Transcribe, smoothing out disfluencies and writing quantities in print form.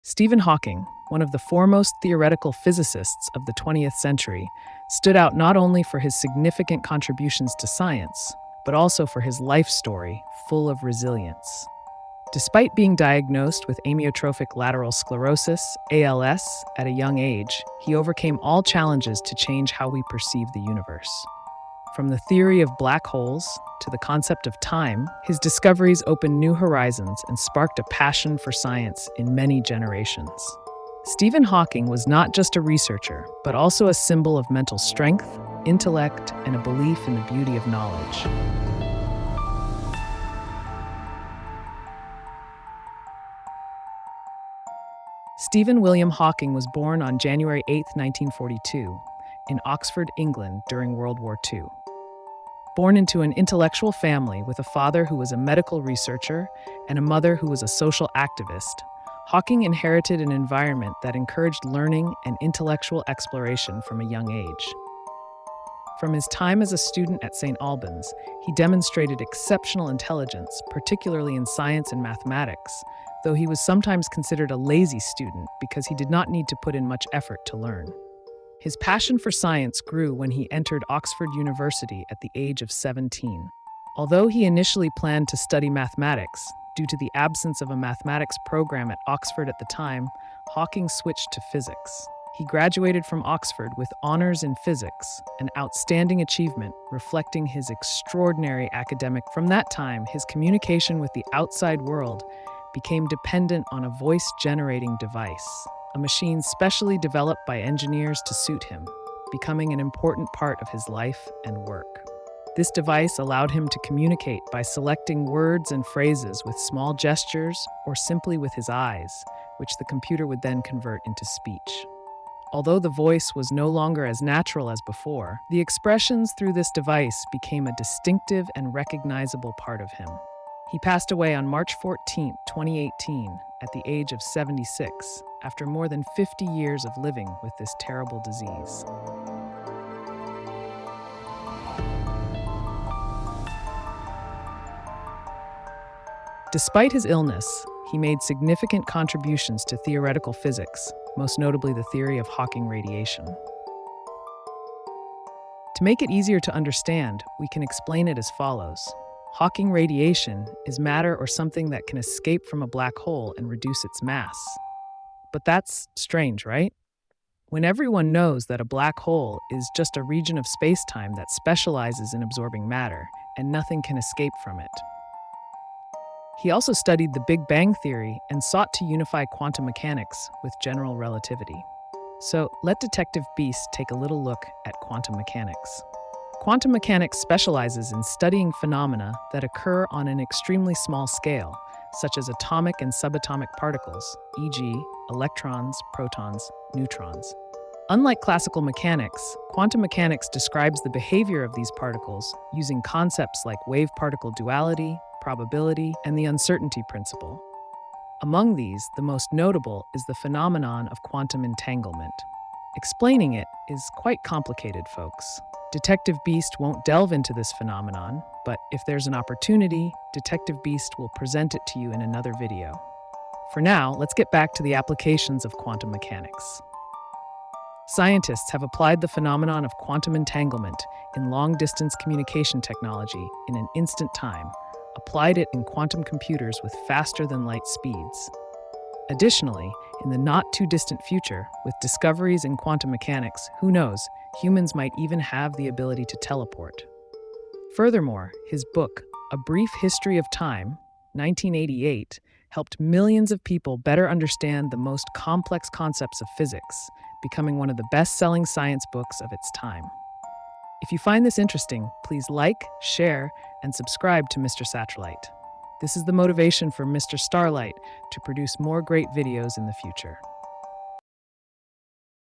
Stephen Hawking, one of the foremost theoretical physicists of the 20th century, stood out not only for his significant contributions to science, but also for his life story full of resilience. Despite being diagnosed with amyotrophic lateral sclerosis, ALS, at a young age, he overcame all challenges to change how we perceive the universe. From the theory of black holes to the concept of time, his discoveries opened new horizons and sparked a passion for science in many generations. Stephen Hawking was not just a researcher, but also a symbol of mental strength, intellect, and a belief in the beauty of knowledge. Stephen William Hawking was born on January 8, 1942, in Oxford, England during World War II. Born into an intellectual family with a father who was a medical researcher and a mother who was a social activist, Hawking inherited an environment that encouraged learning and intellectual exploration from a young age. From his time as a student at St. Albans, he demonstrated exceptional intelligence, particularly in science and mathematics, though he was sometimes considered a lazy student because he did not need to put in much effort to learn. His passion for science grew when he entered Oxford University at the age of 17. Although he initially planned to study mathematics, due to the absence of a mathematics program at Oxford at the time, Hawking switched to physics. He graduated from Oxford with honors in physics, an outstanding achievement reflecting his extraordinary academic. From that time, his communication with the outside world became dependent on a voice-generating device, a machine specially developed by engineers to suit him, becoming an important part of his life and work. This device allowed him to communicate by selecting words and phrases with small gestures or simply with his eyes, which the computer would then convert into speech. Although the voice was no longer as natural as before, the expressions through this device became a distinctive and recognizable part of him. He passed away on March 14, 2018, at the age of 76, after more than 50 years of living with this terrible disease. Despite his illness, he made significant contributions to theoretical physics, most notably the theory of Hawking radiation. To make it easier to understand, we can explain it as follows. Hawking radiation is matter or something that can escape from a black hole and reduce its mass. But that's strange, right? When everyone knows that a black hole is just a region of space-time that specializes in absorbing matter, and nothing can escape from it. He also studied the Big Bang theory and sought to unify quantum mechanics with general relativity. So let Detective Beast take a little look at quantum mechanics. Quantum mechanics specializes in studying phenomena that occur on an extremely small scale, such as atomic and subatomic particles, e.g., electrons, protons, neutrons. Unlike classical mechanics, quantum mechanics describes the behavior of these particles using concepts like wave-particle duality, probability, and the uncertainty principle. Among these, the most notable is the phenomenon of quantum entanglement. Explaining it is quite complicated, folks. Detective Beast won't delve into this phenomenon, but if there's an opportunity, Detective Beast will present it to you in another video. For now, let's get back to the applications of quantum mechanics. Scientists have applied the phenomenon of quantum entanglement in long-distance communication technology in an instant time, applied it in quantum computers with faster-than-light speeds. Additionally, in the not-too-distant future, with discoveries in quantum mechanics, who knows, humans might even have the ability to teleport. Furthermore, his book, A Brief History of Time, 1988, helped millions of people better understand the most complex concepts of physics, becoming one of the best-selling science books of its time. If you find this interesting, please like, share, and subscribe to Mr. Satellite. This is the motivation for Mr. Starlight to produce more great videos in the future.